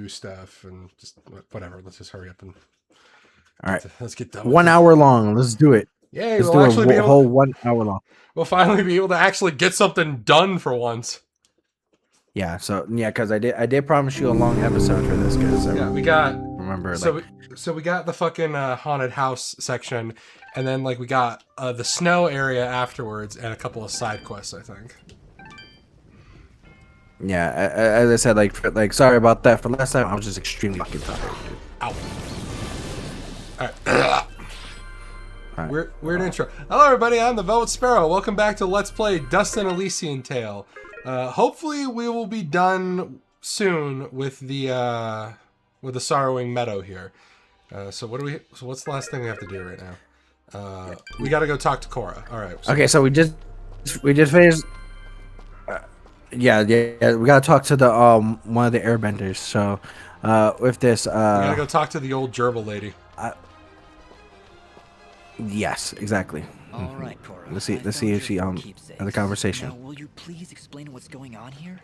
do stuff and just whatever. Let's just hurry up and all right. let's get done. 1 hour long. Let's do it. Yay, Let's we'll do actually a be able whole 1 hour long. We'll finally be able to actually get something done for once. Yeah. So yeah, because I did promise you a long episode for this, because Yeah, we got. remember. So we got the fucking haunted house section, and then like we got the snow area afterwards, and a couple of side quests, I think. Yeah, as I said, like sorry about that for last time. I was just extremely fucking tired, dude. Ow. All right. Weird intro. Hello, everybody. I'm the Velvet Sparrow. Welcome back to Let's Play Dust An Elysian Tail. Hopefully, we will be done soon with the Sorrowing Meadow here. So what's the last thing we have to do right now? We got to go talk to Cora. All right. Okay, so we just finished. Yeah, we gotta talk to the one of the airbenders. So, with this, we gotta go talk to the old gerbil lady. Yes, exactly. All right, Cora. Let's see if she had a conversation. Now, will you please explain what's going on here?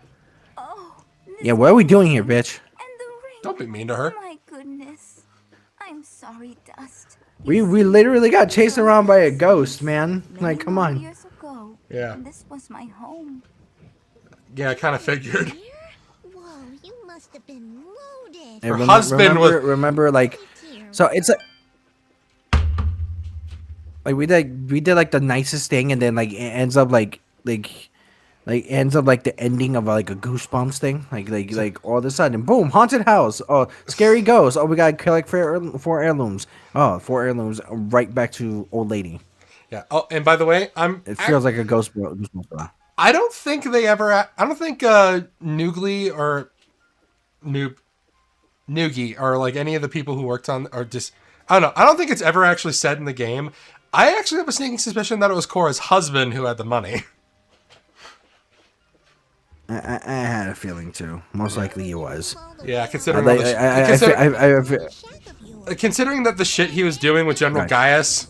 Oh. Yeah, what are we doing here, bitch? And the ring. Don't be mean to her. My goodness. I'm sorry, Dust. We literally got chased around by a ghost, man. Like, come on. Years ago, Yeah. this was my home. Yeah, I kind of figured. Whoa, you must have been loaded. Her husband was. Remember, like, so it's like we did like the nicest thing, and then like it ends up like ends up like the ending of like a Goosebumps thing, like all of a sudden, boom, haunted house, oh, scary ghost, oh, we gotta collect four heirlooms, oh, 4 heirlooms, right back to old lady. Yeah. Oh, and by the way, It feels like a Goosebumps. I don't think Noogly or Noogie or like any of the people who worked on or just I don't know. I don't think it's ever actually said in the game. I actually have a sneaking suspicion that it was Cora's husband who had the money. I had a feeling too. Most likely it was. Yeah, considering considering that the shit he was doing with General Gaius.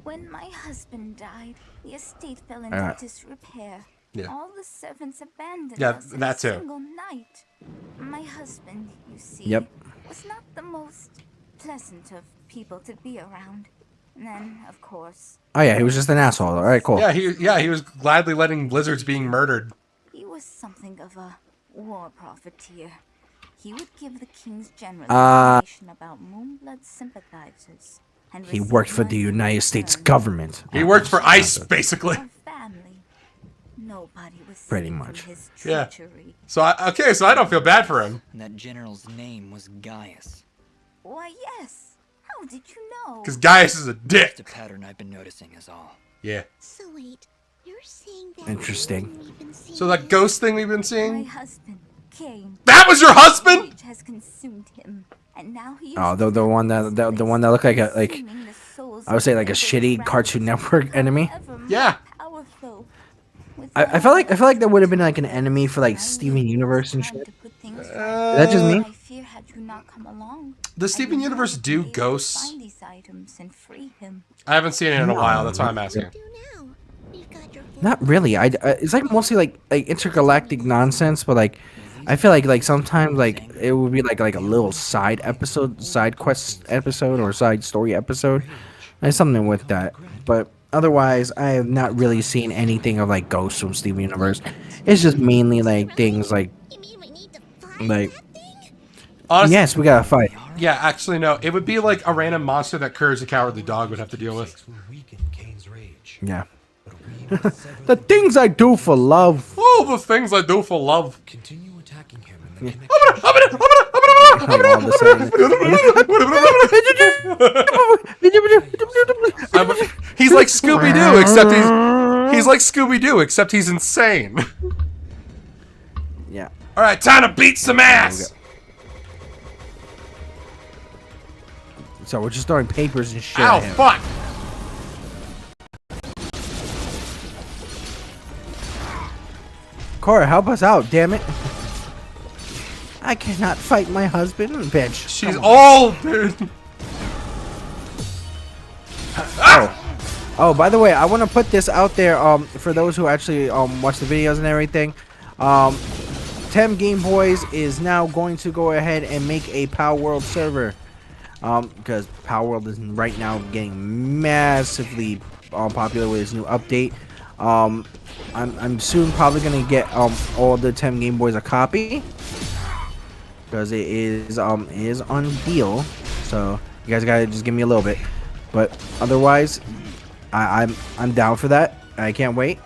When my husband died, the estate fell into disrepair. Yeah. All the servants abandoned us in a single night. My husband, you see, was not the most pleasant of people to be around. And then, of course... Oh yeah, he was just an asshole. All right, cool. Yeah, he was gladly letting lizards being murdered. He was something of a war profiteer. He would give the king's general information about Moonblood sympathizers. And he worked for the United States government. He worked for ICE, basically. Nobody was pretty much. Yeah. So I don't feel bad for him. And that general's name was Gaius. Why, yes. How did you know? Because Gaius is a dick. It's a pattern I've been noticing is all. Yeah. So wait, you're saying that interesting. So that ghost thing we've been seeing? My husband, Kane. That was your husband? Has consumed him, and now he the one that looked like I would say like a shitty Cartoon Network enemy. Yeah. I felt like that would have been like an enemy for like Steven Universe and shit. Is that just me? Does Steven Universe do ghosts? I haven't seen it in a while. That's why I'm asking. Not really. It's like mostly like intergalactic nonsense, but like I feel like sometimes like it would be like a little side quest episode, or side story episode, like something with that. But otherwise, I have not really seen anything of like ghosts from Steven Universe. It's just mainly like things like honestly, yes, we gotta fight. Yeah, actually no. It would be like a random monster that Courage the Cowardly Dog would have to deal with. Yeah. The things I do for love. Oh, the things I do for love. Continue attacking him and then He's like Scooby-Doo, except he's insane. Yeah. All right, time to beat some ass. So we're just throwing papers and shit. Ow, at him. fuck. Cora, help us out, damn it. I cannot fight my husband, bitch. She's old, dude. Oh, by the way, I want to put this out there for those who actually watch the videos and everything. 10 Game Boys is now going to go ahead and make a Power World server. Because Power World is right now getting massively popular with its new update. I'm soon probably gonna get all the 10 Game Boys a copy because it is on deal. So you guys gotta just give me a little bit, but otherwise, I'm down for that. I can't wait.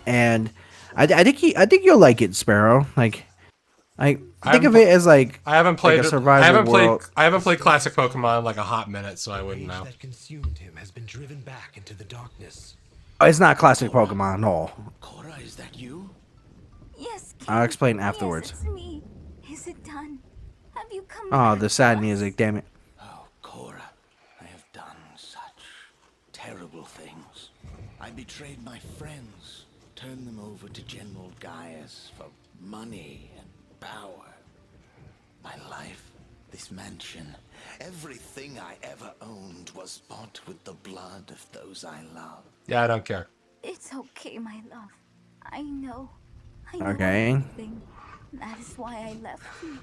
And I think you'll like it, Sparrow. Like think of it as like I haven't played like a survival I haven't played classic Pokemon in like a hot minute, so I wouldn't know. That consumed him has been driven back into the darkness. It's not classic Pokemon at all. Cora, is that you? Yes, Kane. I'll explain afterwards. Yes, it's me. Is it done? Have you come Oh, back the to sad us? music, damn it. Oh, Cora, I have done such terrible things. I betrayed my friends, turned them over to General Gaius for money and power. My life, this mansion, everything I ever owned was bought with the blood of those I love. Yeah, I don't care. It's okay, my love. I know. I know Okay. everything. That is why I left you.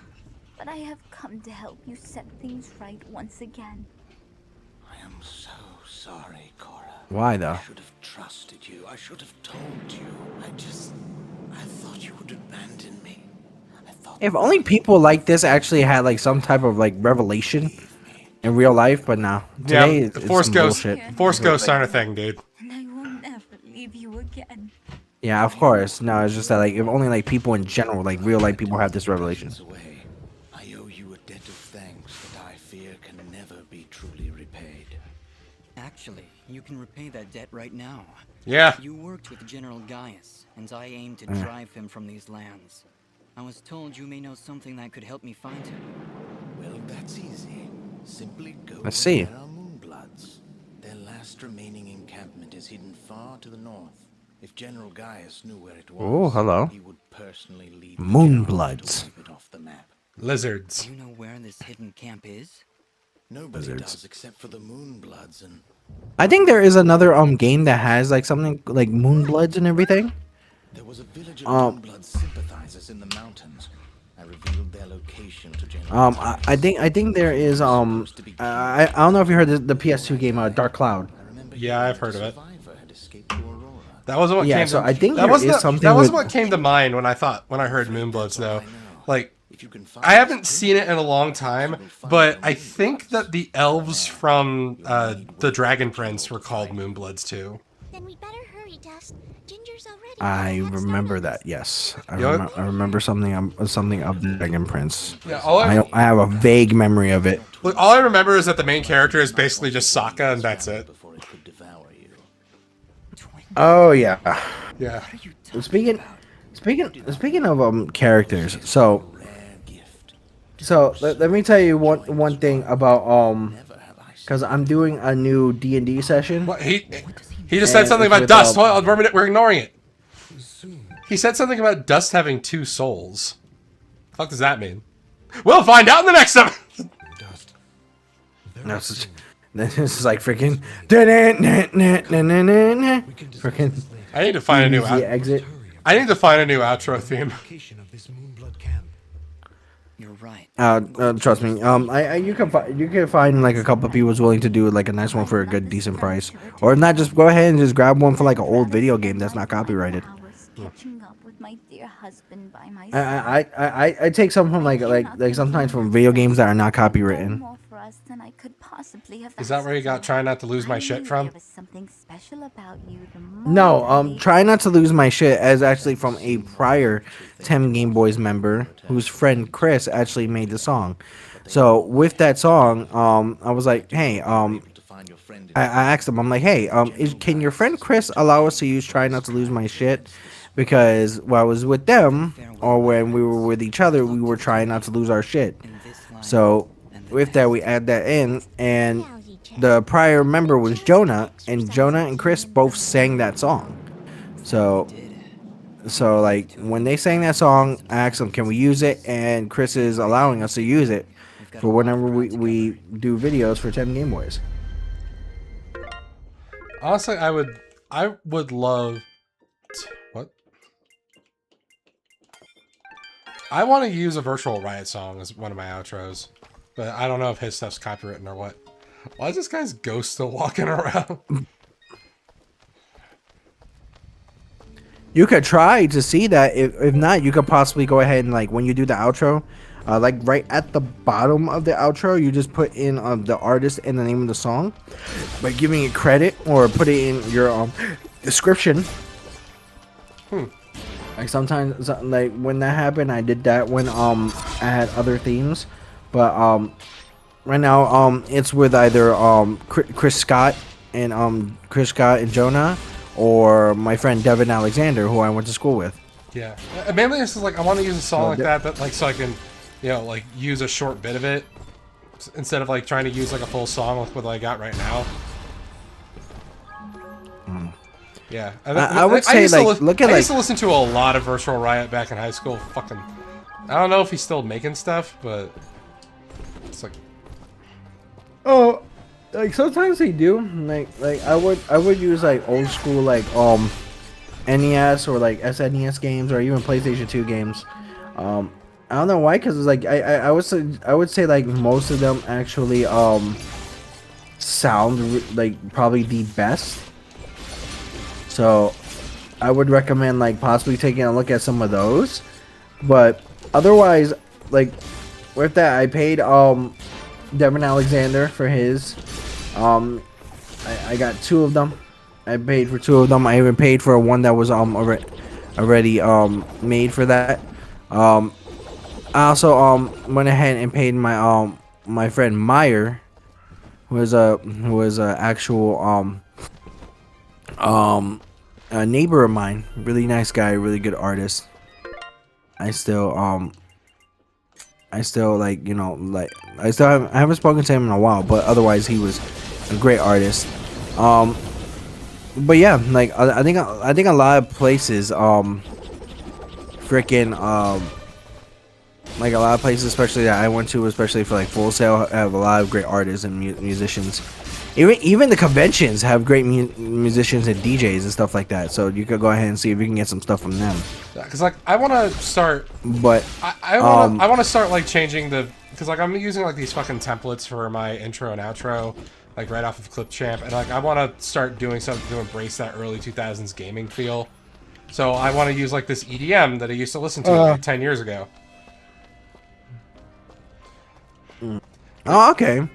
But I have come to help you set things right once again. I am so sorry, Cora. Why though? I should have trusted you. I should have told you. I thought you would abandon me. I thought If only people like this actually had like some type of like revelation in real life, but no. Today Yeah, it's Force some Ghosts. bullshit. Force Ghosts aren't a thing, dude. And I will never leave you again. Yeah, of course. No, it's just that like if only like people in general, like real life people have this revelation. away. I owe you a debt of thanks that I fear can never be truly repaid. Actually, you can repay that debt right now. Yeah. You worked with General Gaius, and I aim to drive him from these lands. I was told you may know something that could help me find him. Well, that's easy. Simply go Let's where see. there are Moonbloods. Their last remaining encampment is hidden far to the north. If General Gaius knew where it was, Oh, hello. he would personally lead the Moonbloods. charge to wipe it off the map. Lizards. Do you know where this hidden camp is? Nobody Lizards. does except for the Moonbloods, and I think there is another game that has like something like Moonbloods and everything. there was a village of Moonblood sympathizers in the mountains. I revealed their location to General I think there is I don't know if you heard the PS2 game Dark Cloud. Yeah, I've heard of it. Survivor had escaped to Aurora. That wasn't what Yeah, came so to I think that there wasn't is something that wasn't with- what came to mind when I heard Moonbloods though. Like If you can find I haven't seen it in a long time, but I think that the elves from the Dragon Prince were called Moonbloods too. Then we better hurry, Dust. Ginger's already. I got a head remember start on that. Yes, I Yup. remember something of the Dragon Prince. Yeah, I have a vague memory of it. look, all I remember is that the main character is basically just Sokka, and that's it. before it could devour you. Oh yeah. Yeah. Speaking of characters, so Rare gift. let me tell you one thing about Never have I seen because I'm doing a new D&D session. What he just said And something it's about with, Dust. Hold on, we're ignoring it. Soon. He said something about Dust having two souls. The fuck does that mean? We'll find out in the next episode. Dust. No, Very soon. this is like freaking freaking I need to find a new easy exit. I need to find a new outro theme. Location of this Moonblood camp. You're right. Trust me. You can find like a couple of people who's willing to do like a nice one for a good decent price, or if not, just go ahead and just grab one for like an old video game that's not copyrighted. Catching up with my dear husband by my I take some from like sometimes from video games that are not copywritten. More for us than I could possibly have Is that where you got asked Try Not to Lose for. My I Shit knew from? There was something special about you the No, moment I try not to lose my shit as actually from a prior 10 Game Boys member whose friend Chris actually made the song. So with that song, I was like, hey, to find your friend in I asked him, I'm like, hey, can your friend Chris allow us to use Try Not to Lose My Shit? Because when I was with them, or when we were with each other, we were trying not to lose our shit. In this life So and the with that, next. we add that in, and the prior member was Jonah, and Jonah and Chris both sang that song. So like when they sang that song, I asked them, can we use it? And Chris is allowing us to use it for whenever we do videos for 10 Game Boys. Honestly, I would love. What? I want to use a Virtual Riot song as one of my outros, but I don't know if his stuff's copywritten or what. Why is this guy's ghost still walking around? You could try to see that. If not, you could possibly go ahead and like when you do the outro, like right at the bottom of the outro, you just put in the artist and the name of the song by giving it credit, or put it in your description. Like sometimes, like when that happened, I did that when I had other themes, but right now it's with either Chris Scott and Jonah, or my friend Devin Alexander, who I went to school with. Yeah, mainly this is like I want to use a song like that like so I can, you know, like use a short bit of it instead of like trying to use like a full song with what I got right now. Yeah, I would say like look at I used to listen to a lot of Virtual Riot back in high school. Fucking, I don't know if he's still making stuff, but it's like, oh, like sometimes they do. Like I would use like old school like NES or like SNES games, or even PlayStation 2 games. I don't know why, because it's like I would say like most of them actually sound like probably the best. So I would recommend like possibly taking a look at some of those. But otherwise, like with that, I paid Devin Alexander for his. I got 2 of them. I paid for 2 of them. I even paid for one that was already made for that. I also went ahead and paid my my friend Meyer, who is a actual a neighbor of mine, really nice guy, really good artist. I still like, you know, like I haven't spoken to him in a while, but otherwise he was a great artist. But yeah, like I think a lot of places like a lot of places, especially that I went to, especially for like Full Sail, have a lot of great artists and musicians. Even the conventions have great musicians and DJs and stuff like that. So you could go ahead and see if you can get some stuff from them. Because like I want to start, but I want to start like changing because like I'm using like these fucking templates for my intro and outro, like right off of Clipchamp, and like I want to start doing something to embrace that early 2000s gaming feel. So I want to use like this EDM that I used to listen to like 10 years ago. Oh, okay.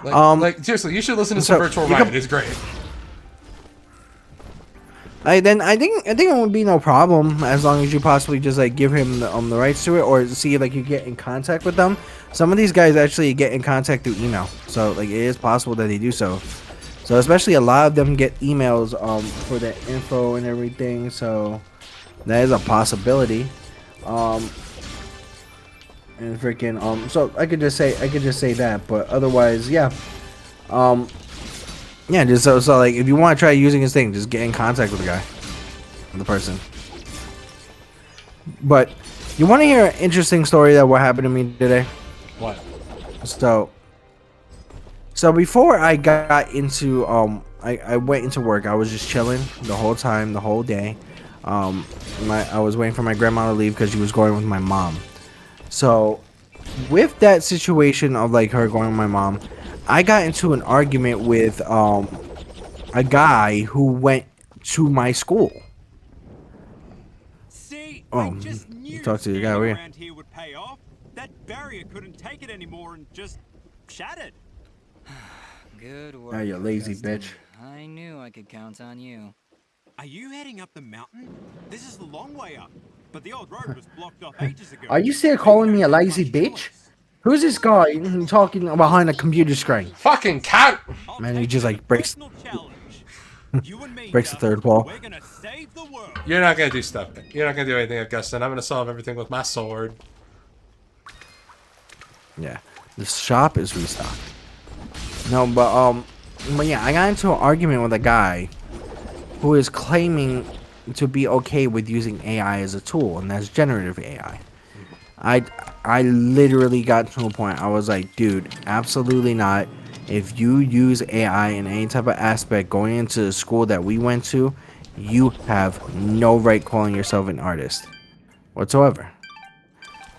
Like seriously, you should listen to some Virtual Riot. It's great. I think it would be no problem as long as you possibly just like give him the rights to it, or see if like you get in contact with them. Some of these guys actually get in contact through email, so like it is possible that they do so. So especially a lot of them get emails for their info and everything, so that is a possibility. And freaking so I could just say that, but otherwise, yeah. Yeah, just so like if you want to try using his thing, just get in contact with the guy, with the person. But you want to hear an interesting story that what happened to me today? What? So before I got into I went into work. I was just chilling the whole time, the whole day. I was waiting for my grandma to leave because she was going with my mom. So with that situation of like her going with my mom, I got into an argument with a guy who went to my school. See, talk to the guy over around here would pay off. That barrier couldn't take it anymore and just shattered. Good work. Oh, you lazy Dustin. bitch. I knew I could count on you. Are you heading up the mountain? This is the long way up, but the old road was blocked off ages ago. Are you still calling me a lazy bitch? Who's this guy talking behind a computer screen? Fucking cat! Man, he just like breaks Me, breaks the third wall. We're gonna save the world. You're not gonna do stuff. You're not gonna do anything, Augustin. I'm gonna solve everything with my sword. Yeah, the shop is restocked. No, but yeah, I got into an argument with a guy who is claiming to be okay with using AI as a tool, and that's generative AI. I literally got to a point. I was like, dude, absolutely not. If you use AI in any type of aspect going into the school that we went to, you have no right calling yourself an artist whatsoever.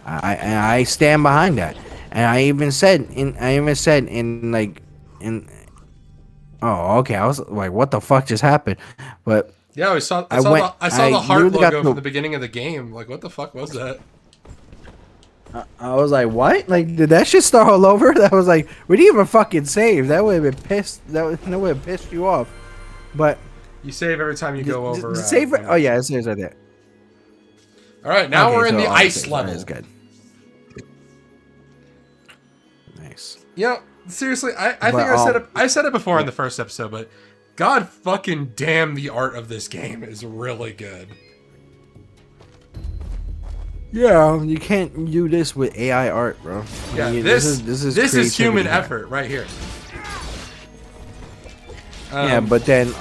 I stand behind that. And I even said in like in oh, okay, I was like, what the fuck just happened? But yeah, I saw the heart logo from the beginning of the game. Like, what the fuck was that? I was like, what? Like, did that shit start all over? That was like, we didn't even fucking save. That would have been pissed. That would have pissed you off. But you save every time you go over. Save it. Oh yeah, it saves right there. All right, now we're in the ice level. That is good. Nice. You know, seriously, I think I said it before in the first episode, but god fucking damn, the art of this game is really good. Yeah, you can't do this with AI art, bro. Yeah, this is human effort right here. Yeah, but then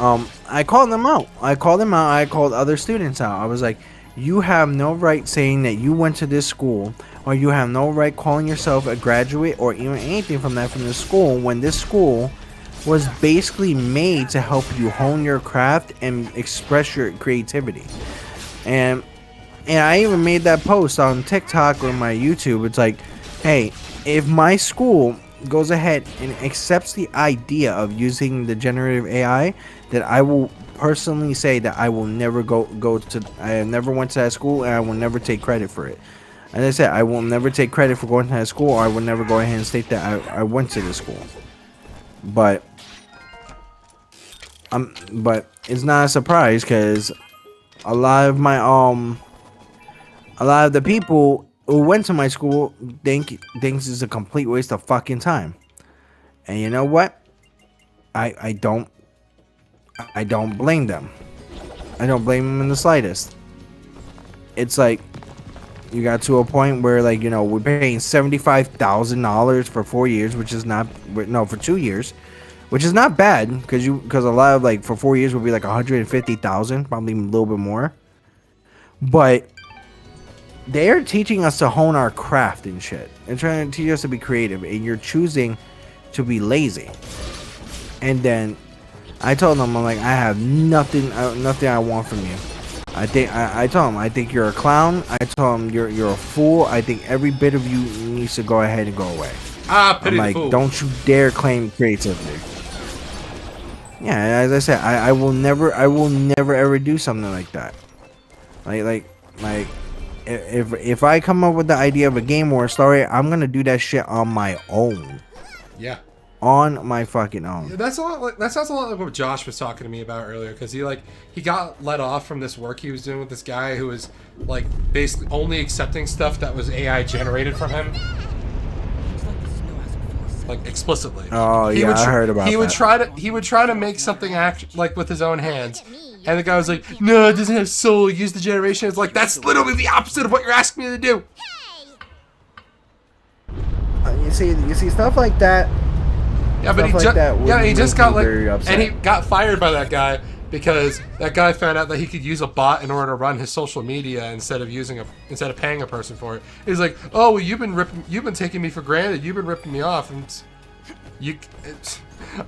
I called them out. I called other students out. I was like, you have no right saying that you went to this school, or you have no right calling yourself a graduate or even anything from this school, when this school was basically made to help you hone your craft and express your creativity. And I even made that post on TikTok or my YouTube. It's like, hey, if my school goes ahead and accepts the idea of using the generative AI, that I will personally say that I will never I never went to that school, and I will never take credit for it. As I said, I will never take credit for going to that school, or I will never go ahead and state that I went to the school. But it's not a surprise, because a lot of the people who went to my school thinks it's a complete waste of fucking time. And you know what? I don't blame them. I don't blame them in the slightest. It's like, you got to a point where, like, you know, we're paying $75,000 for 4 years, which is not, no, for 2 years, which is not bad, because a lot of, like, for 4 years would be like 150,000, probably a little bit more. But they're teaching us to hone our craft and shit, and trying to teach us to be creative, and you're choosing to be lazy. And then I told them, I'm like, I have nothing I want from you. I told him, I think you're a clown. I told him, you're a fool. I think every bit of you needs to go ahead and go away. Pity I'm like, fool. Don't you dare claim creativity. Yeah, as I said, I will never ever do something like that. Like if I come up with the idea of a game or a story, I'm gonna do that shit on my own. Yeah. On my fucking own. That sounds a lot like what Josh was talking to me about earlier, because he got let off from this work he was doing with this guy who was like basically only accepting stuff that was AI generated from him, like explicitly. Oh yeah, I heard about that. He would try to make something act like with his own hands, and the guy was like, "No, it doesn't have soul. Use the generation." It's like, that's literally the opposite of what you're asking me to do. You see stuff like that. Yeah, but he just got like, and he got fired by that guy because that guy found out that he could use a bot in order to run his social media instead of paying a person for it. He's like, "Oh, well, you've been taking me for granted. You've been ripping me off." And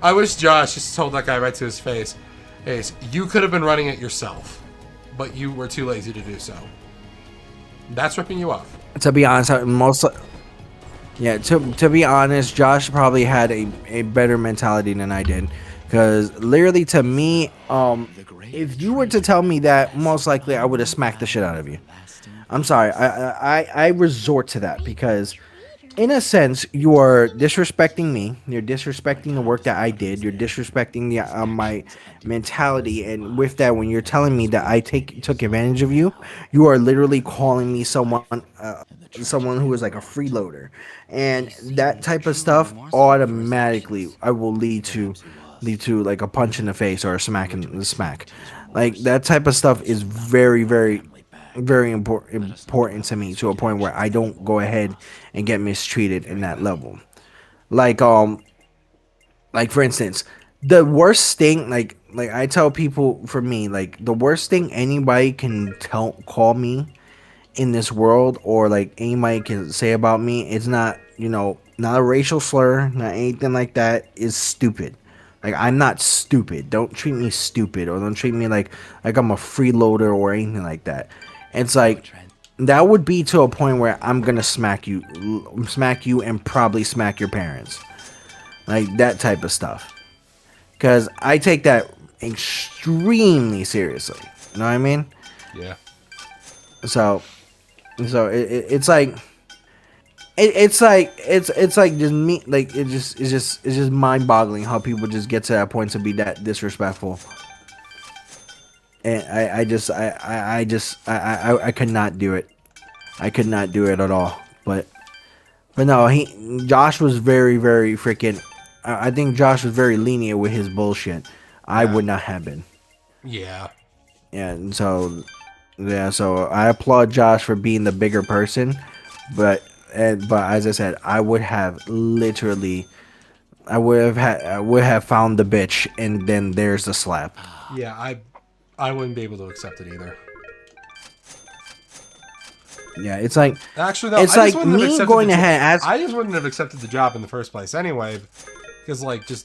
I wish Josh just told that guy right to his face, "Hey, you could have been running it yourself, but you were too lazy to do so. That's ripping you off." To be honest, to be honest, Josh probably had a better mentality than I did, because literally to me, if you were to tell me that, most likely I would have smacked the shit out of you. I'm sorry, I resort to that because, in a sense, you are disrespecting me. You're disrespecting the work that I did. You're disrespecting my mentality, and with that, when you're telling me that I took advantage of you, you are literally calling me someone who is like a freeloader, and that type of stuff automatically I will lead to like a punch in the face or a smack in the smack. Like, that type of stuff is very, very, very important to me, to a point where I don't go ahead and get mistreated in that level. Like for instance, the worst thing, like I tell people, for me, like, the worst thing anybody can call me in this world, or like anybody can say about me, it's not, not a racial slur, not anything like that, is stupid. Like, I'm not stupid. Don't treat me stupid, or don't treat me like I'm a freeloader or anything like that. It's like, that would be to a point where I'm gonna smack you, and probably smack your parents, like that type of stuff. Because I take that extremely seriously. You know what I mean? Yeah. So it's like it's like just me, like it's just mind-boggling how people just get to that point to be that disrespectful. And I could not do it. I could not do it at all. But no, Josh was very, very freaking. I think Josh was very lenient with his bullshit. I would not have been. Yeah. And so, yeah. So I applaud Josh for being the bigger person, but as I said, I would have literally. I would have found the bitch, and then there's the slap. Yeah, I wouldn't be able to accept it either. Yeah, it's like actually no, it's like me going ahead. I just wouldn't have accepted the job in the first place anyway, because like this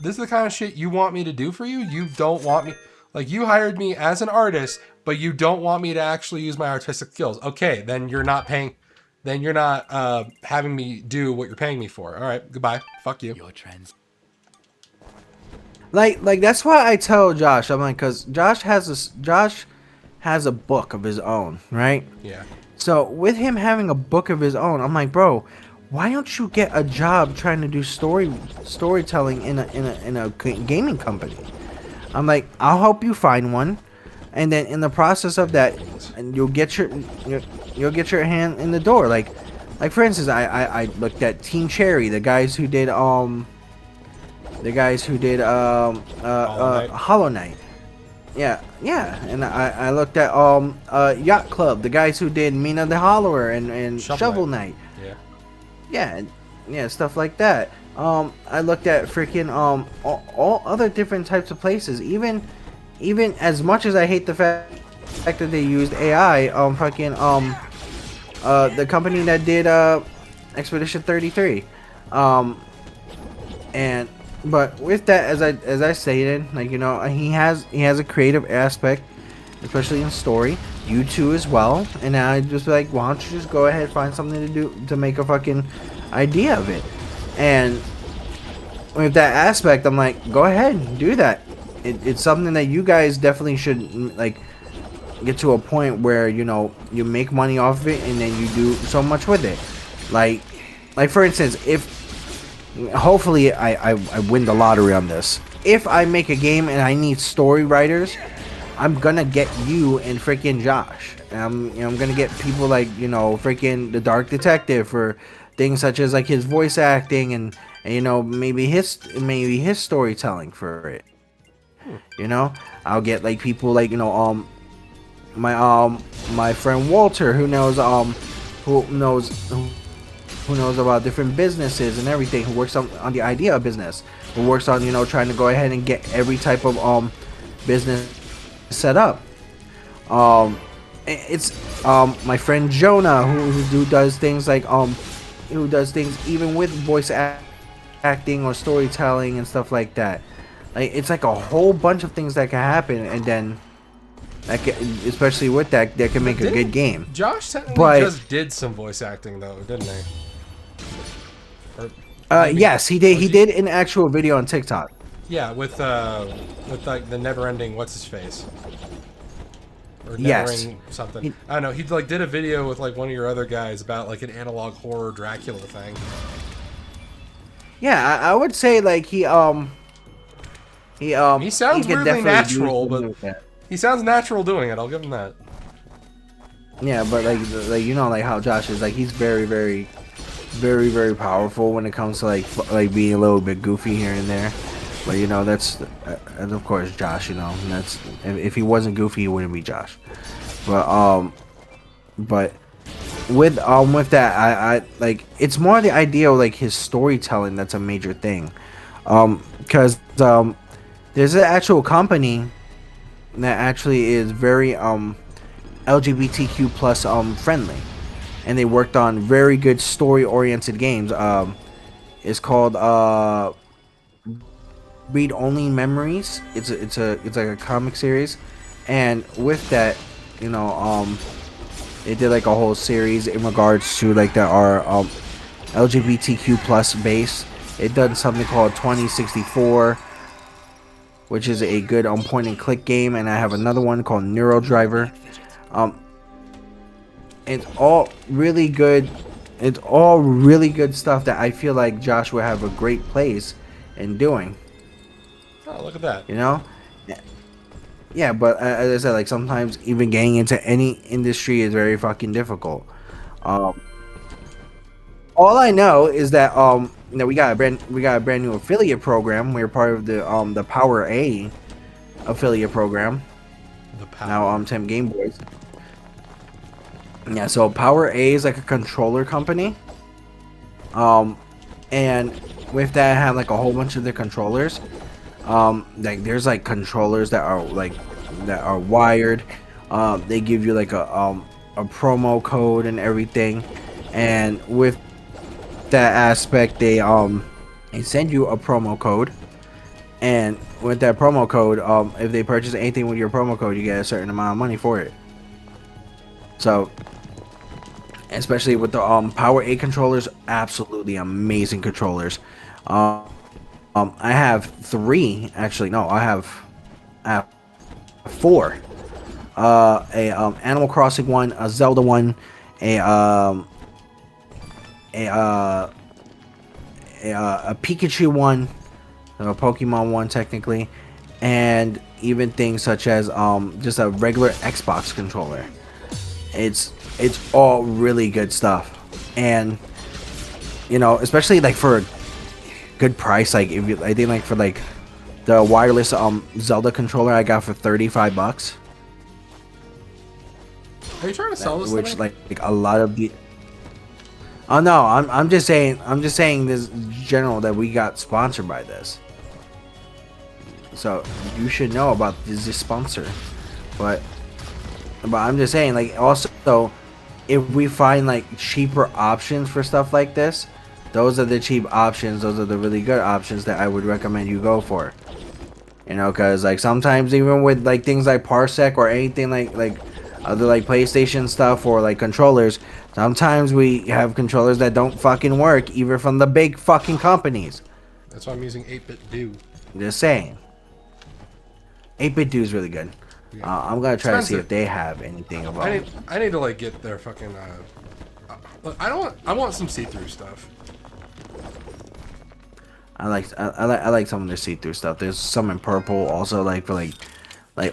is the kind of shit you want me to do for you. You don't want me, like, you hired me as an artist, but you don't want me to actually use my artistic skills. Okay, then you're not paying. Then you're not having me do what you're paying me for. All right, goodbye. Fuck you. Your trends. Like that's why I tell Josh, I'm like, cause Josh has a book of his own, right? Yeah. So with him having a book of his own, I'm like, bro, why don't you get a job trying to do storytelling in a gaming company? I'm like, I'll help you find one, and then in the process of that, and you'll get your hand in the door. Like for instance, I looked at Team Cherry, the guys who did Hollow Knight. Yeah, and I looked at Yacht Club, the guys who did Mina the Hollower and Shovel Knight. Yeah, stuff like that. I looked at freaking all other different types of places. Even as much as I hate the fact that they used AI, the company that did Expedition 33, but with that, as I stated, like, you know, he has a creative aspect, especially in story. You too as well. And I just like, why don't you just go ahead and find something to do to make a fucking idea of it? And with that aspect, I'm like, go ahead and do that. It's something that you guys definitely should like get to a point where, you know, you make money off of it, and then you do so much with it. Like for instance, if hopefully I win the lottery on this. If I make a game and I need story writers, I'm gonna get you and freaking Josh. I'm gonna get people like, you know, freaking the Dark Detective for things such as like his voice acting and you know, maybe his storytelling for it. You know, I'll get like people like, you know, my friend Walter, who knows about different businesses and everything, who works on the idea of business, who works on, you know, trying to go ahead and get every type of business set up. It's my friend Jonah, who does things like who does things even with voice acting or storytelling and stuff like that. Like, it's like a whole bunch of things that can happen, and then especially with that can make a good game. Josh technically just did some voice acting though, didn't he? Yes, he did. He did an actual video on TikTok. Yeah, with like the never-ending what's his face, or yes, something. I don't know. He like did a video with like one of your other guys about like an analog horror Dracula thing. Yeah, I would say like he sounds really natural, but he sounds natural doing it. I'll give him that. Yeah, but like you know, like how Josh is, like, he's very, very, very, very powerful when it comes to like being a little bit goofy here and there. But you know, that's and of course Josh. You know, and that's, if he wasn't goofy, he wouldn't be Josh. But with that, I like, it's more the idea of like his storytelling that's a major thing. Because there's an actual company that actually is very LGBTQ plus friendly, and they worked on very good story oriented games. It's called Read Only Memories. It's like a comic series, and with that, you know, they did like a whole series in regards to like that are LGBTQ plus base. It done something called 2064, which is a good point and click game, and I have another one called Neuro Driver. It's all really good. It's all really good stuff that I feel like Josh would have a great place in doing. Oh, look at that. You know? Yeah, but as I said, like sometimes even getting into any industry is very fucking difficult. All I know is that you know, we got a brand new affiliate program. We're part of the Power A affiliate program. The Power. Now Tim Game Boys. Yeah, so Power A is like a controller company. And with that, I have like a whole bunch of the controllers. Like there's like controllers that are wired. They give you like a promo code and everything, and with that aspect, they send you a promo code, and with that promo code, if they purchase anything with your promo code, you get a certain amount of money for it. So, especially with the Power A controllers, absolutely amazing controllers. I have 3, actually. No, I have 4. A Animal Crossing one, a Zelda one, a Pikachu one, a Pokemon one technically, and even things such as just a regular Xbox controller. It's all really good stuff, and you know, especially like for a good price. Like if you, I think like for like the wireless Zelda controller I got for $35. Are you trying to sell this? Which like a lot of the. Oh no, I'm just saying this general that we got sponsored by this. So you should know about this sponsor, but I'm just saying, like, also if we find like cheaper options for stuff like this, those are the cheap options. Those are the really good options that I would recommend you go for. You know, because like sometimes even with like things like Parsec or anything like other like PlayStation stuff or like controllers, sometimes we have controllers that don't fucking work even from the big fucking companies. That's why I'm using 8-bit Do. Just saying. 8-bit Do is really good. Yeah. I'm gonna try to see if they have anything about. I need to like get their fucking. Look, I want some see-through stuff. I like some of their see-through stuff. There's some in purple, also like for like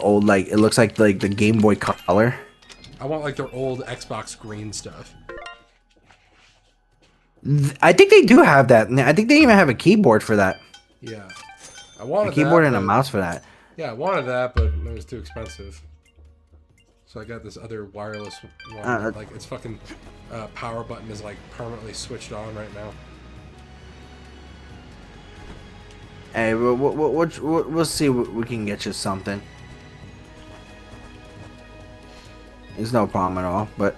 old, like it looks like the Game Boy Color. I want like their old Xbox green stuff. I think they do have that. I think they even have a keyboard for that. Yeah, I wanted a keyboard that, and a mouse for that. Yeah, I wanted that, but it was too expensive. So I got this other wireless one. Like its fucking power button is like permanently switched on right now. Hey, we'll see. We can get you something. It's no problem at all. But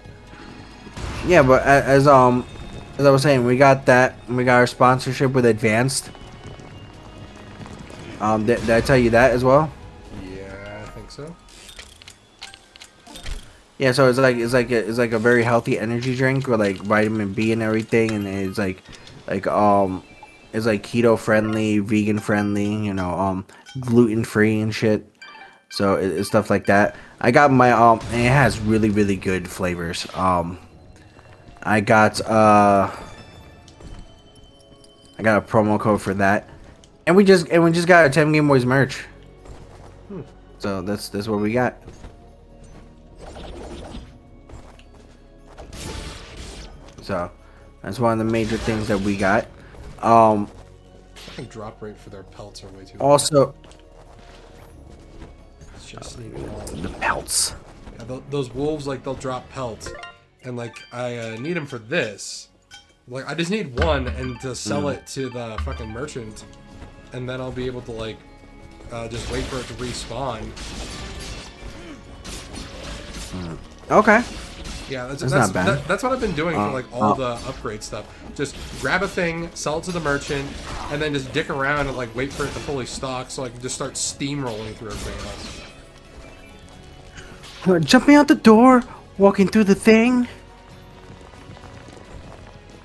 yeah, but as I was saying, we got that. We got our sponsorship with Advanced. Did I tell you that as well? Yeah, I think so. Yeah, so it's like a very healthy energy drink with like vitamin B and everything, and it's like it's like keto friendly, vegan friendly, you know, gluten free and shit. So it's stuff like that. I got my and it has really good flavors. I got a promo code for that. And we just got a 10 Game Boys merch. So that's what we got. So that's one of the major things that we got. I think drop rate for their pelts are way too also it's just the pelts. Yeah, those wolves, like they'll drop pelts, and like I need them for this. Like I just need one and to sell it to the fucking merchant. And then I'll be able to like just wait for it to respawn. Okay. Yeah, that's not bad. that's what I've been doing for like all the upgrade stuff. Just grab a thing, sell it to the merchant, and then just dick around and like wait for it to fully stock, so I can just start steamrolling through everything else. Jumping out the door. Walking through the thing.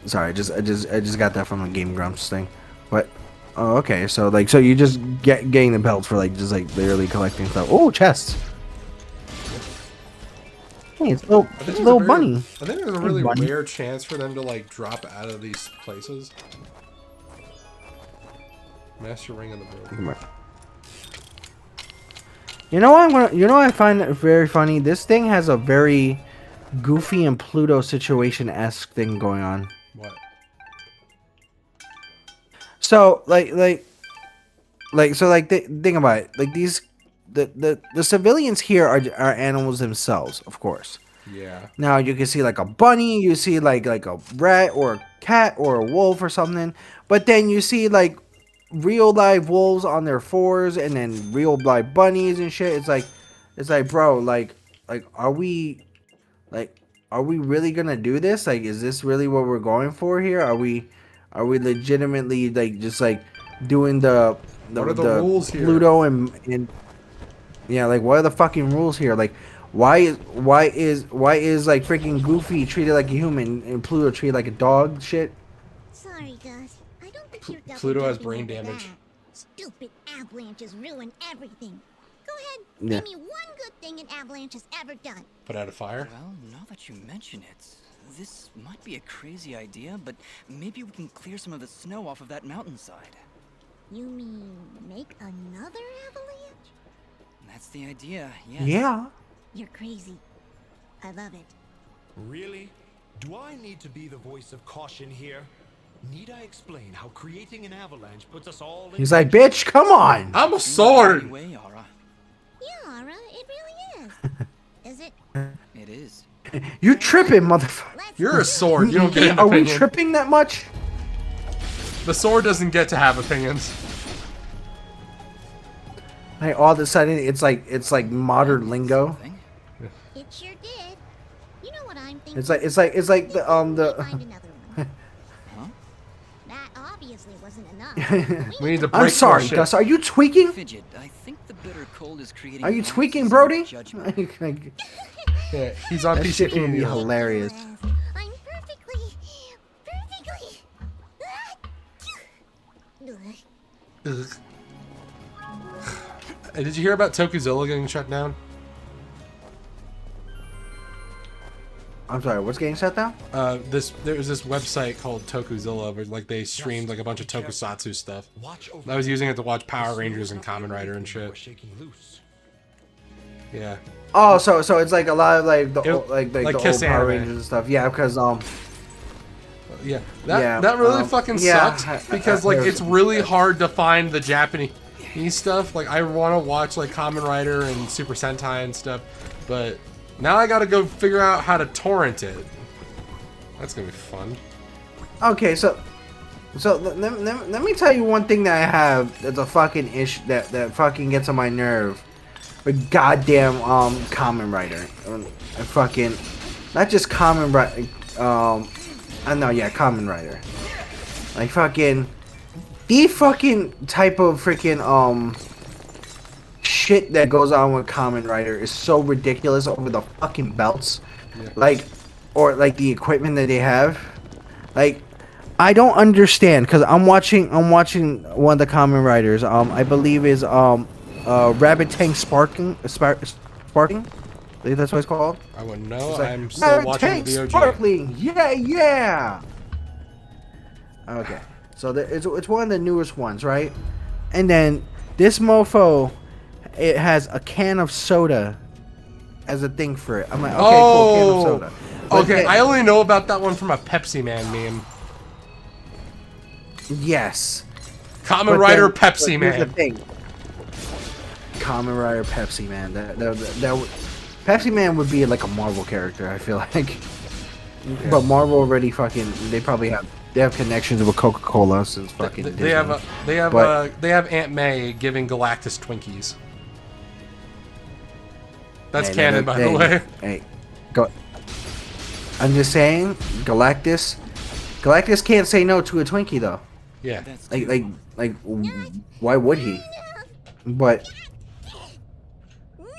Sorry, I just got that from a Game Grumps thing. But oh, okay. So like, so you just getting the belts for like just like literally collecting stuff. Oh, chests. Hey, it's a little bunny. I think there's a really rare chance for them to like drop out of these places. Master ring in the building. You know what I find very funny? This thing has a very Goofy and Pluto situation-esque thing going on. What? So think about it. Like the civilians here are animals themselves, of course. Yeah. Now you can see like a bunny, you see like a rat or a cat or a wolf or something, but then you see like real live wolves on their fours and then real live bunnies and shit. It's like bro, like are we really gonna do this? Like, is this really what we're going for here? Are we legitimately like just like doing the what are the rules here? Pluto and yeah, like what are the fucking rules here? Like why is like freaking Goofy treated like a human and Pluto treated like a dog? Shit. Sorry, Gus. I don't think you're Pluto has brain damage. Stupid avalanches ruin everything. Go ahead, Yeah. give me one good thing an avalanche has ever done. Put out a fire? Well, now that you mention it, this might be a crazy idea, but maybe we can clear some of the snow off of that mountainside. You mean make another avalanche? That's the idea, yes. Yeah. You're crazy. I love it. Really? Do I need to be the voice of caution here? Need I explain how creating an avalanche puts us all in... He's like, bitch, come on. I'm a sword. Anyway, Yara. Yeah, Ara, it really is. Is it? It is. You tripping, motherfucker. Let's You're a sword. You don't get an Are we opinion. tripping that much? The sword doesn't get to have opinions. Like all of a sudden, it's like modern lingo. It sure did. You know what I'm thinking? It's like the Find another one. Huh? That obviously wasn't enough. We need to break I'm sorry, more shit. Gus. Are you tweaking? Fidget, I think the bitter cold is creating... Are you an tweaking, absence of Brody? judgment. Like, Yeah, he's on that shit would be PCP. hilarious. I'm perfectly. Ugh. Hey, did you hear about Tokuzilla getting shut down? I'm sorry, what's getting shut down? There was this website called Tokuzilla where like they streamed like a bunch of tokusatsu stuff. I was using it to watch Power Rangers and Kamen Rider and shit. Yeah. Oh, so it's like a lot of like the Like the old Kiss Power anime. Rangers and stuff. Yeah, because Yeah. Yeah, That really fucking yeah, sucks because like it's really hard to find the Japanese stuff. Like I want to watch like Kamen Rider and Super Sentai and stuff, but now I gotta go figure out how to torrent it. That's gonna be fun. okay, so let me tell you one thing that I have that's a fucking issue that fucking gets on my nerve. But goddamn Kamen Rider, fucking not just Kamen Rider. I know, yeah, Kamen Rider. Like fucking the fucking type of freaking shit that goes on with Kamen Rider is so ridiculous over the fucking belts. Yeah. Like or like the equipment that they have. Like I don't understand because I'm watching one of the Kamen Riders. I believe is Rabbit Tank Sparking. I think that's what it's called. I wouldn't know. It's like, I'm still watching Tank the VOG. Sparkling. Yeah. Okay, so it's one of the newest ones, right? And then this mofo, it has a can of soda as a thing for it. I'm like, okay, cool, can of soda. But Okay, then- I only know about that one from a Pepsi Man meme. Yes. Kamen But Rider then- Pepsi but here's the Man. thing. Kamen Rider Pepsi Man. Pepsi Man would be like a Marvel character, I feel like. But Marvel already fucking they have connections with Coca-Cola since fucking They Disney. have Aunt May giving Galactus Twinkies. That's Hey, canon, by the way. Hey, go. I'm just saying, Galactus can't say no to a Twinkie though. Yeah. That's Like, why would he? But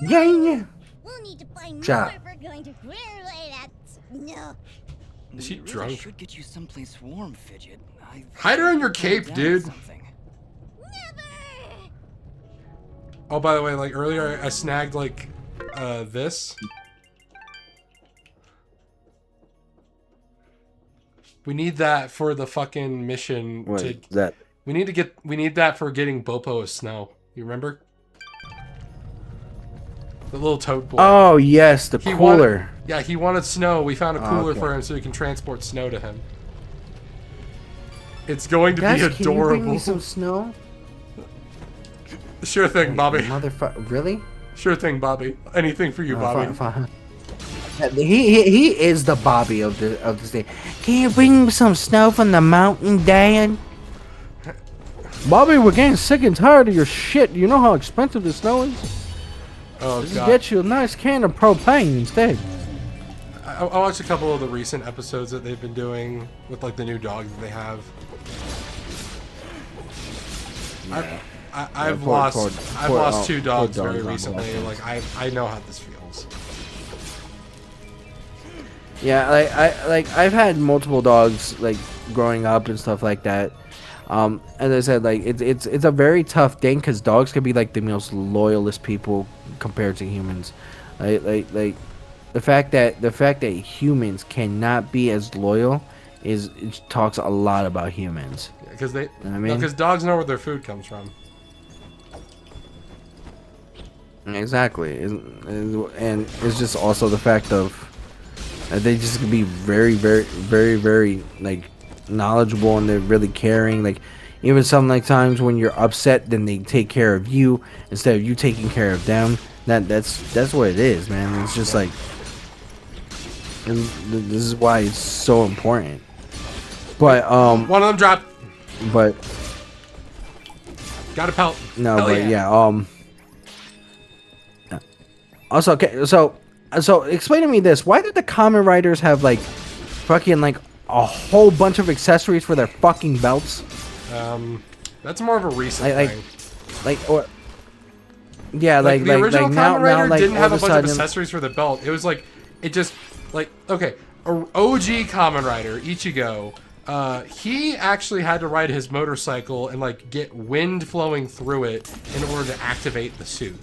yeah. We'll need to find Ja. more if we're going to clear away that snow. Is she We really drunk? should get you someplace warm, Fidget. Hide her in your cape, down dude. something. Never! Oh, by the way, like earlier I snagged like this. We need that for the fucking mission. What is that? We need that for getting Bopo a snow. You remember? The little toad boy. Oh yes, the He cooler. Yeah, he wanted snow. We found a cooler okay. for him so we can transport snow to him. It's going to Guys, be can you bring adorable. me some snow? Sure thing, Bobby. Motherfucker, really? Sure thing, Bobby. Anything for you, Bobby. Fine. He is the Bobby of this day. Can you bring me some snow from the mountain, Dad? Bobby, we're getting sick and tired of your shit. You know how expensive the snow is? Oh, Just God. get you a nice can of propane instead. I watched a couple of the recent episodes that they've been doing with like the new dog that they have. Yeah. I've lost two dogs very recently. Like I know how this feels. Yeah, I've had multiple dogs like growing up and stuff like that. As I said, like it's a very tough thing because dogs can be like the most loyalist people compared to humans. Like the fact that humans cannot be as loyal it talks a lot about humans. Because You know what I mean? because dogs know where their food comes from. Exactly, and it's just also the fact of they just can be very like knowledgeable, and they're really caring. Like even some like times when you're upset, then they take care of you instead of you taking care of them. That's what it is, man. It's just like, and this is why it's so important. But One of them dropped. but Got a pelt. no, Hell but yeah. Also, okay, so explain to me this: why did the Kamen Riders have like fucking like a whole bunch of accessories for their fucking belts? That's more of a recent thing. Like the original Kamen Rider like, didn't have a all bunch of sudden- accessories for the belt. It was like it just like okay, OG Kamen Rider Ichigo. He actually had to ride his motorcycle and like get wind flowing through it in order to activate the suit.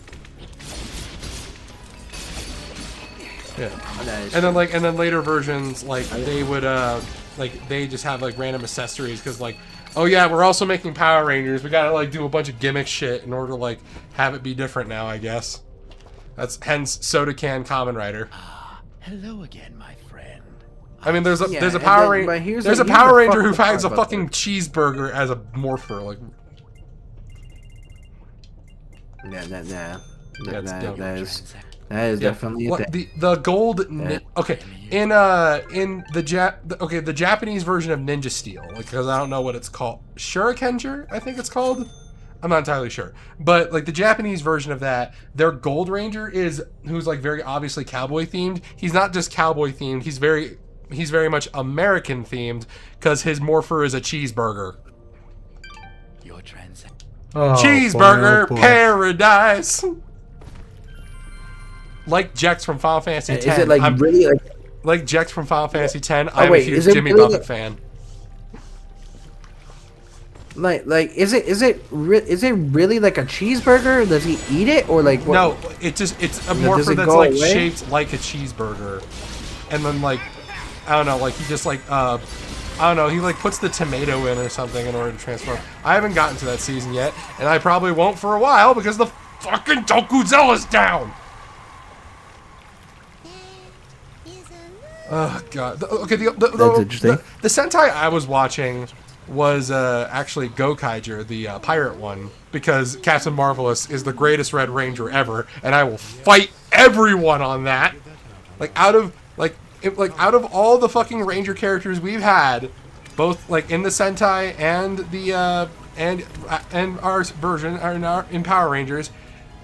Yeah, and then later versions like they would like they just have like random accessories because like oh yeah we're also making Power Rangers, we gotta like do a bunch of gimmick shit in order to like have it be different now, I guess. That's hence Soda Can Kamen Rider. Hello again, my friend. I mean there's a Power Ranger there's a Power Ranger who finds a fucking cheeseburger as a morpher like. That is definitely a thing. The gold okay in the Japanese version of Ninja Steel, like because I don't know what it's called, Shurikenger I think it's called, I'm not entirely sure, but like the Japanese version of that, their Gold Ranger who's like very obviously cowboy themed. He's not just cowboy themed, he's very much American themed because his morpher is a cheeseburger. Your transaction. Cheeseburger paradise. Like Jex from Final Fantasy X. Is it like really like Jex from Final Fantasy X? I'm wait, a huge is it Jimmy really Buffett fan. like is it really like a cheeseburger? Does he eat it or like what? No, it's a morpher that's go like away? shaped like a cheeseburger, and then like I don't know, like he just like I don't know, he like puts the tomato in or something in order to transform. I haven't gotten to that season yet, and I probably won't for a while because the fucking Tokuzella's down. Oh god. Okay, That's interesting. The Sentai I was watching was actually Gokaiger, the pirate one, because Captain Marvelous is the greatest Red Ranger ever, and I will fight everyone on that. Like out of all the fucking Ranger characters we've had, both like in the Sentai and the and our version in Power Rangers,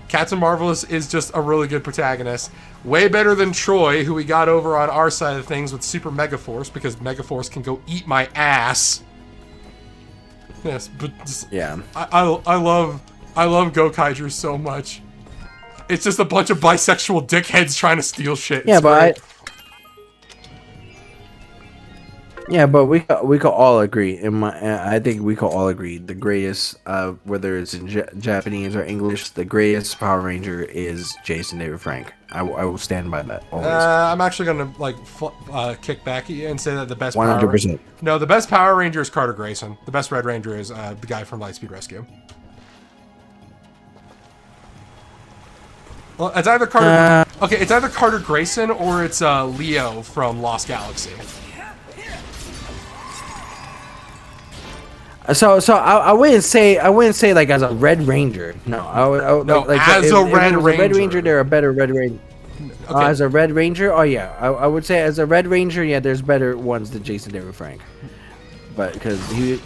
Captain Marvelous is just a really good protagonist. Way better than Troy, who we got over on our side of things with Super Megaforce, because Megaforce can go eat my ass. Yes, but just, Yeah. I love Gokaiger so much. It's just a bunch of bisexual dickheads trying to steal shit. Yeah, It's great. but we could all agree. I think we could all agree the greatest, whether it's in Japanese or English, the greatest Power Ranger is Jason David Frank. I will stand by that always. I'm actually gonna like kick back at you and say that the best 100%. No, the best Power Ranger is Carter Grayson. The best Red Ranger is the guy from Lightspeed Rescue. Well, it's either Carter. Okay, it's either Carter Grayson or it's Leo from Lost Galaxy. So I wouldn't say like as a Red Ranger. No, I would no, like as if, a if Red it was Ranger. A Red Ranger, they're a better Red Ranger. Okay. As a Red Ranger, oh yeah, I would say as a Red Ranger, yeah, there's better ones than Jason David Frank. But because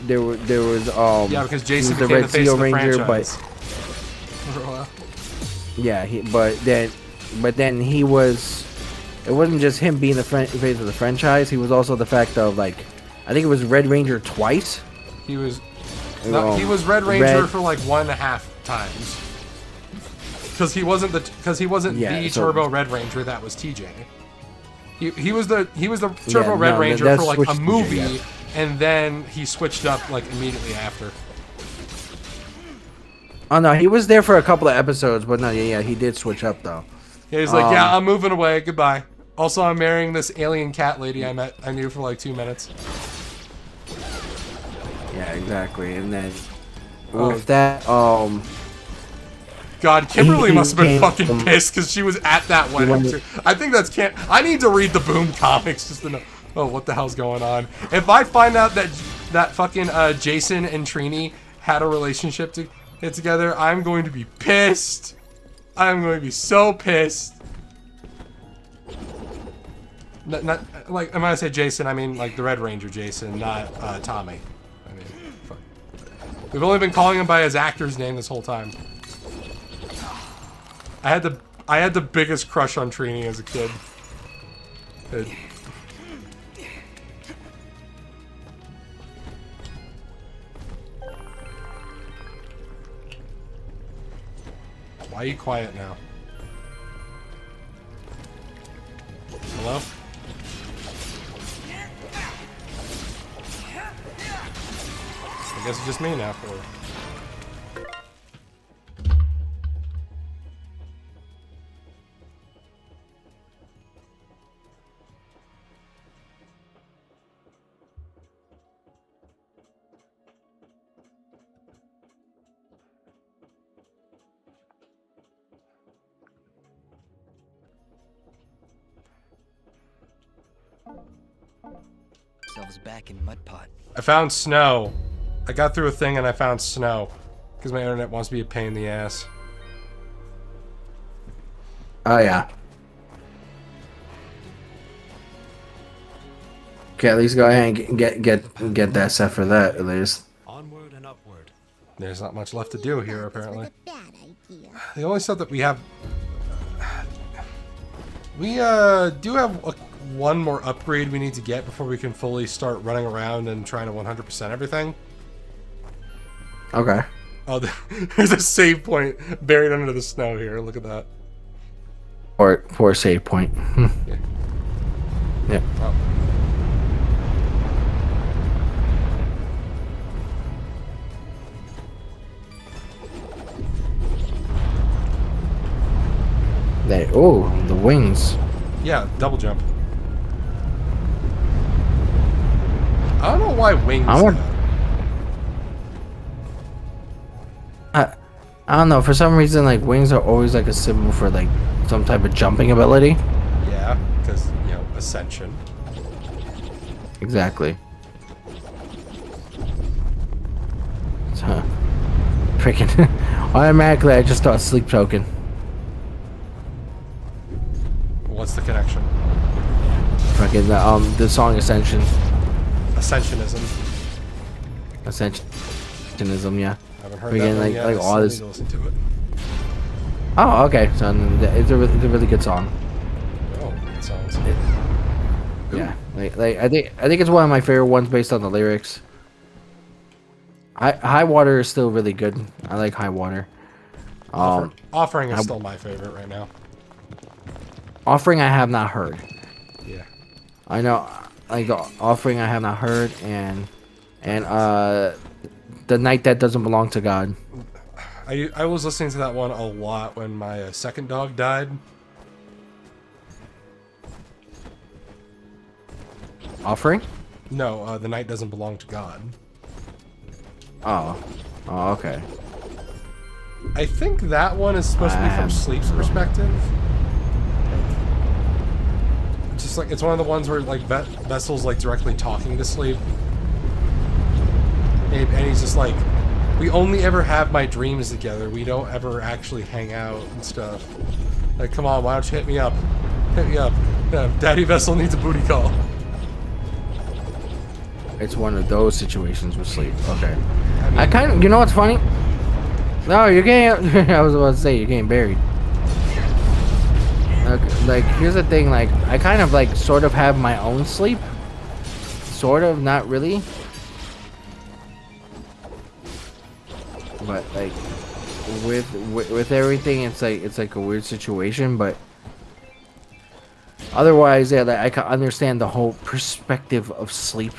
there was yeah, because Jason he was the became Red the face Steel of the Ranger, franchise. but then he was. It wasn't just him being the face of the franchise. He was also the fact of like, I think it was Red Ranger twice. He was Red Ranger for like 1.5 times. Because he wasn't the Turbo Red Ranger that was TJ. He was the Turbo Red Ranger for like a movie, TJ, and then he switched up like immediately after. Oh no, he was there for a couple of episodes, but no, yeah, he did switch up though. Yeah, he's like, yeah, I'm moving away. Goodbye. Also, I'm marrying this alien cat lady I knew for like 2 minutes. Yeah, exactly. And then with that, God, Kimberly must have been fucking pissed because she was at that wedding too. I think that's I need to read the Boom comics just to know. Oh, what the hell's going on? If I find out that fucking Jason and Trini had a relationship together, I'm going to be pissed. I'm going to be so pissed. Not like I'm gonna say Jason. I mean like the Red Ranger Jason, not Tommy. I mean, fuck. We've only been calling him by his actor's name this whole time. I had the biggest crush on Trini as a kid. Why are you quiet now? Hello? I guess it's just me now. Back in mud pot. I found snow. I got through a thing and I found snow. Because my internet wants to be a pain in the ass. Oh yeah. Okay, at least go ahead and get that set for that at least. Onward and upward. There's not much left to do here apparently. The only stuff that we have, we do have one more upgrade we need to get before we can fully start running around and trying to 100% everything. Okay. Oh, there's a save point buried under the snow here. Look at that. Poor save point. Yeah. Yeah. Oh. The wings. Yeah, double jump. I don't know why wings. I don't know. For some reason, like wings are always like a symbol for like some type of jumping ability. Yeah, because ascension. Exactly. So, freaking automatically, I just thought sleep token. What's the connection? Fucking the song Ascension. Ascensionism. Ascensionism, yeah. I haven't heard that one yet. Like all this. Listen to it. Oh, okay. So it's a really good song. Oh, it sounds. Yeah, like I think it's one of my favorite ones based on the lyrics. High Water is still really good. I like High Water. Offering is still my favorite right now. Offering I have not heard. Yeah. I know, like Offering I have not heard, and The Night That Doesn't Belong to God. I was listening to that one a lot when my second dog died. Offering? No, The Night Doesn't Belong to God. Oh, okay. I think that one is supposed to be from Sleep's perspective. Just like it's one of the ones where like Vessel's like directly talking to Sleep, and he's just like, "We only ever have my dreams together. We don't ever actually hang out and stuff. Like, come on, why don't you hit me up? Hit me up. Yeah, Daddy Vessel needs a booty call." It's one of those situations with Sleep. Okay. I kind of, you know what's funny? No, you're getting. I was about to say you're getting buried. Like, here's the thing. Like, I kind of like sort of have my own Sleep. Sort of, not really. But like, with everything, it's like a weird situation. But otherwise, yeah, like, I can understand the whole perspective of Sleep.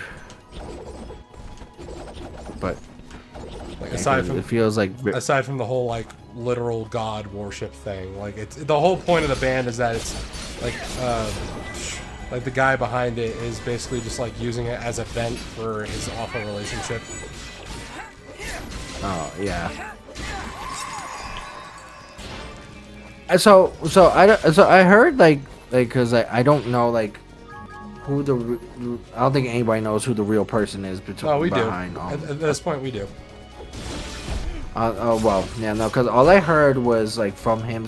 But like, aside from it feels like aside from the whole like literal god worship thing, like it's the whole point of the band is that it's like the guy behind it is basically just like using it as a vent for his awful relationship. Oh yeah. So I heard like because I don't know like who I don't think anybody knows who the real person is between. Oh, we do. At this point, we do. Well, yeah, no, because all I heard was like from him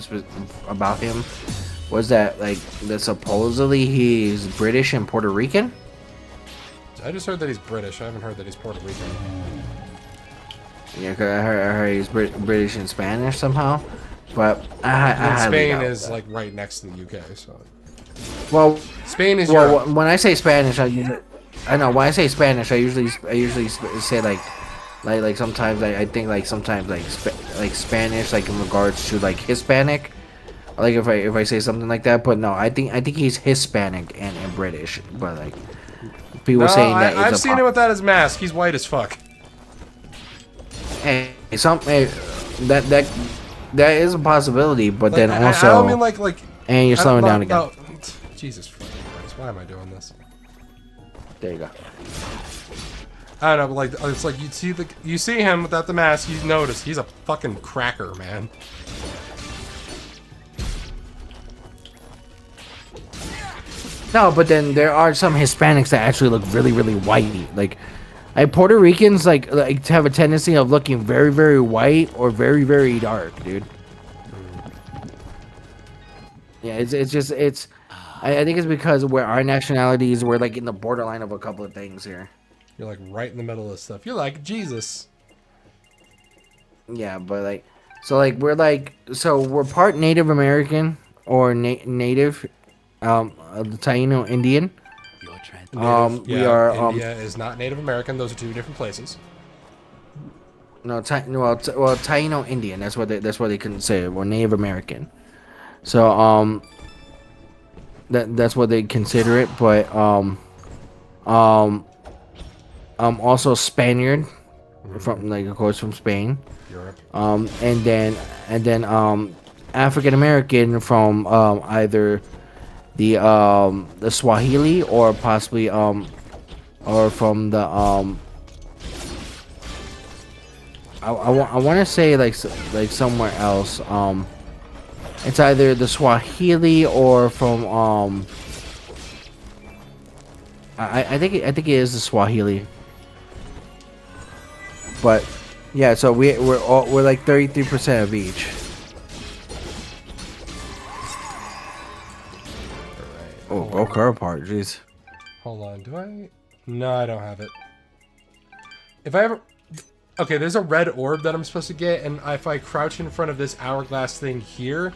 about him was that like that supposedly he's British and Puerto Rican. I just heard that he's British. I haven't heard that he's Puerto Rican. Yeah, cause I heard he's British and Spanish somehow, but Spain is like right next to the UK, so. Well, Spain is Europe. When I say Spanish, I know when I say Spanish, I usually say like sometimes I think like sometimes like Spanish like in regards to like Hispanic, like if I say something like that. But no, I think he's Hispanic and British. But like people saying that I've seen him without his mask. He's white as fuck. Hey, that is a possibility. But like, then also, I don't mean like. And you're slowing down again. No, Jesus Christ, why am I doing this? There you go. I don't know, but like it's like you see him without the mask, you notice he's a fucking cracker, man. No, but then there are some Hispanics that actually look really, really white. Like Puerto Ricans like have a tendency of looking very, very white or very, very dark, dude. Yeah, I think it's because where our nationalities we're like in the borderline of a couple of things here. You're like right in the middle of stuff. You're like Jesus. Yeah, but like, so we're part Native American or native, the Taino Indian. We are. India is not Native American. Those are two different places. No, Taino Indian. That's what they couldn't say. We're Native American. So that's what they consider it, but also Spaniard from like of course from Spain. Europe. And then African American from either the Swahili or possibly or from the I want to say like somewhere else. It's either the Swahili or from I think it is the Swahili. But yeah, so we're like 33% of each. Oh, broke her apart, jeez. Hold on, do I? No, I don't have it. If I ever... Okay, there's a red orb that I'm supposed to get, and if I crouch in front of this hourglass thing here,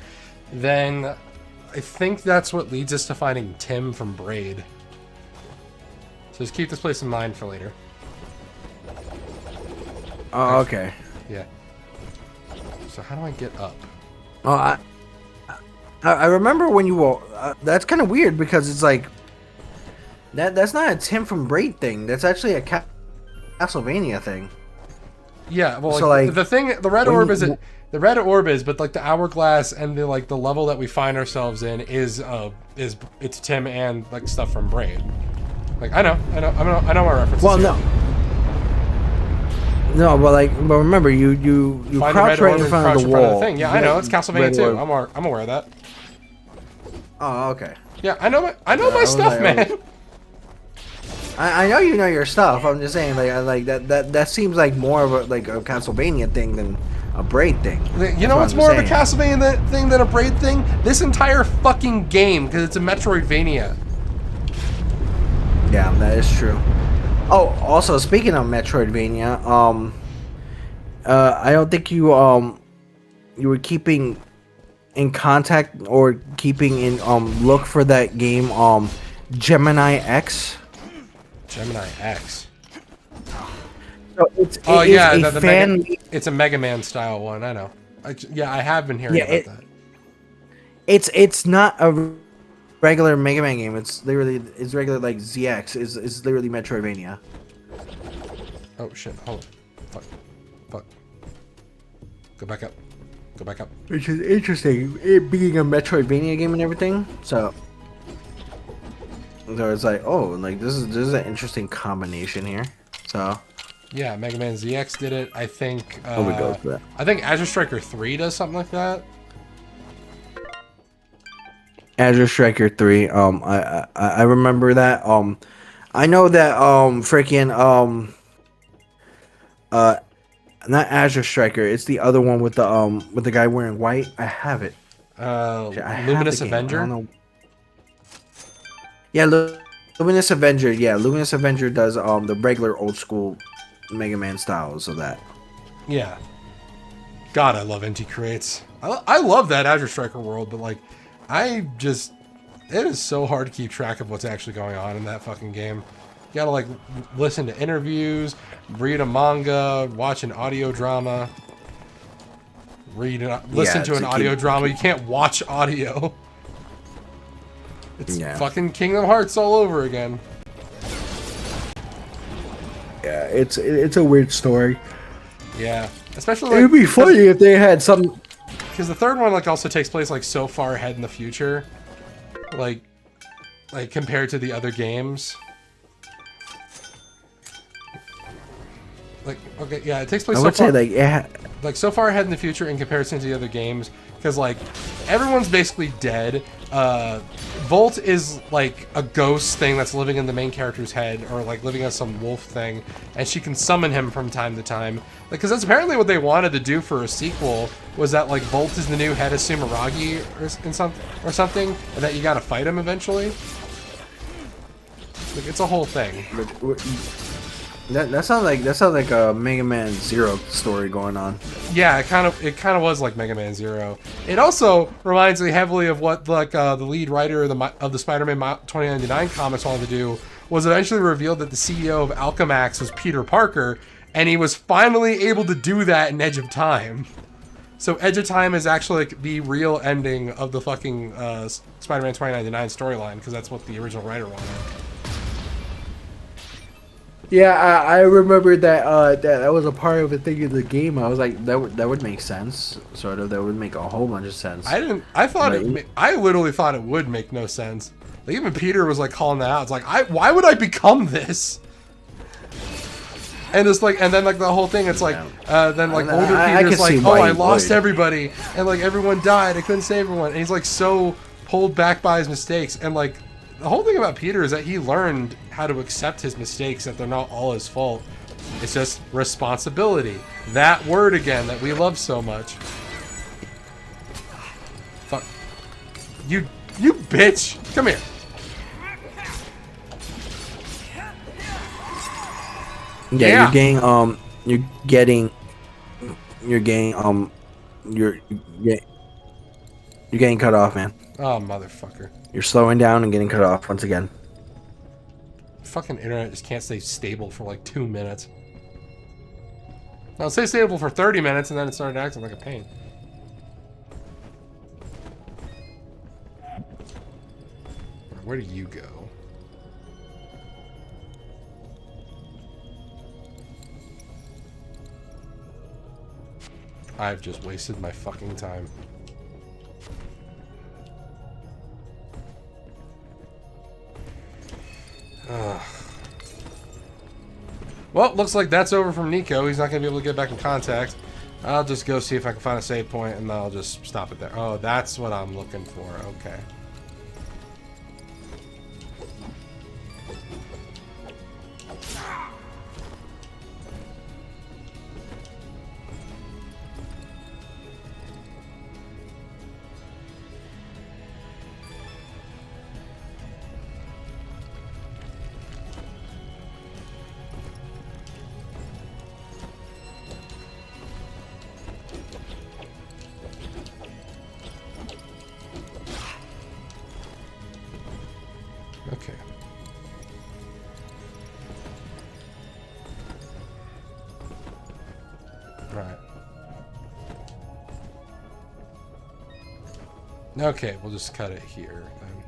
then I think that's what leads us to finding Tim from Braid. So just keep this place in mind for later. Oh, okay. Yeah. So how do I get up? Oh, I remember when you were. That's kind of weird because it's like that's not a Tim from Braid thing. That's actually a Castlevania thing. Yeah, well, so like the red orb is the red orb is, but like the hourglass and the like the level that we find ourselves in is it's Tim and like stuff from Braid. Like I know my references. Well, no, but remember you crouch right in front of the wall. Yeah, I know it's Castlevania too. I'm aware of that. Oh, okay. Yeah, I know my stuff, man. I know you know your stuff. I'm just saying, like that seems like more of a Castlevania thing than a Braid thing. You know what's more of a Castlevania thing than a Braid thing? This entire fucking game, because it's a Metroidvania. Yeah, that is true. Oh, also speaking of Metroidvania, I don't think you were keeping in contact or keeping in look for that game Gemini X. Gemini X. So it's it's a Mega Man style one. I know. I have been hearing about that. It's not a regular Mega Man game. It's regular like ZX. It's literally Metroidvania. Oh shit! Hold on. Fuck. Go back up. Which is interesting, it being a Metroidvania game and everything. So it's like, oh, like this is an interesting combination here. So yeah, Mega Man ZX did it. I think. We go for that. I think Azure Striker 3 does something like that. Azure Striker 3. I remember that. I know that. Not Azure Striker. It's the other one with the guy wearing white. I have it. Luminous Avenger. I don't know. Yeah, Luminous Avenger. Yeah, Luminous Avenger does the regular old school Mega Man styles of that. Yeah. God, I love NT Creates. I love that Azure Striker world, but like, it is so hard to keep track of what's actually going on in that fucking game. You gotta like listen to interviews, read a manga, watch an audio drama, listen to an audio drama. You can't watch audio. It's fucking Kingdom Hearts all over again. Yeah, it's a weird story. Yeah, especially like, it'd be funny if they had some. Because the third one like also takes place like so far ahead in the future, like compared to the other games. Like, okay, yeah, it takes place like so far ahead in the future in comparison to the other games, because like everyone's basically dead. Volt is like a ghost thing that's living in the main character's head, or like living as some wolf thing, and she can summon him from time to time. Like, because that's apparently what they wanted to do for a sequel, was that like Volt is the new head of Sumeragi or something, and that you gotta fight him eventually. Like, it's a whole thing. That sounds like a Mega Man Zero story going on. Yeah, it kind of was like Mega Man Zero. It also reminds me heavily of what like the lead writer of the Spider-Man 2099 comics wanted to do. Was eventually revealed that the CEO of Alchemax was Peter Parker, and he was finally able to do that in Edge of Time. So Edge of Time is actually like the real ending of the fucking Spider-Man 2099 storyline, because that's what the original writer wanted. Yeah, I remember that that was a part of the thing of the game. I was like, that would make sense, sort of. That would make a whole bunch of sense. I literally thought it would make no sense. Like, even Peter was like calling that out. It's like, why would I become this? And it's like, and then like the whole thing, it's like, then like older Peter's like, oh, I lost everybody, and like everyone died. I couldn't save everyone, and he's like so pulled back by his mistakes, and like. The whole thing about Peter is that he learned how to accept his mistakes, that they're not all his fault. It's just responsibility. That word again that we love so much. Fuck. You bitch. Come here. Yeah, you're getting cut off, man. Oh, motherfucker. You're slowing down and getting cut off once again. Fucking internet just can't stay stable for like 2 minutes. I'll stay stable for 30 minutes and then it started acting like a pain. Where do you go? I've just wasted my fucking time. Ugh. Well, looks like that's over from Nico. He's not going to be able to get back in contact. I'll just go see if I can find a save point, and I'll just stop it there. Oh, that's what I'm looking for. Okay. Okay. Right. Okay, we'll just cut it here then.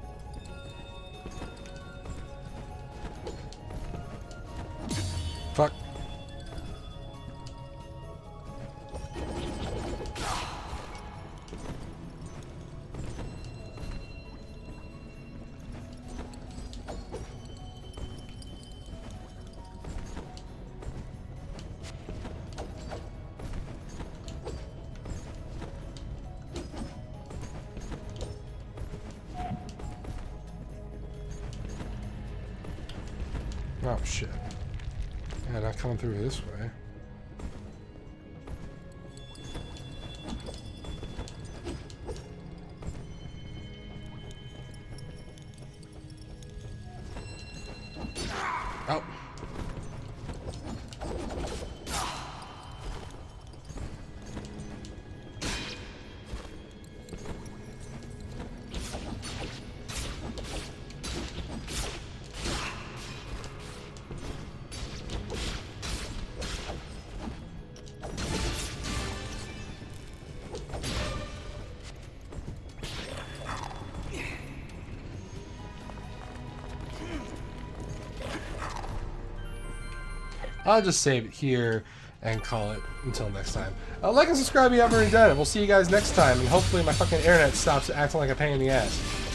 Fuck. Oh shit. Yeah, not coming through this way. Oh. I'll just save it here and call it until next time. Like and subscribe if you haven't already done it. We'll see you guys next time, and hopefully my fucking internet stops acting like a pain in the ass.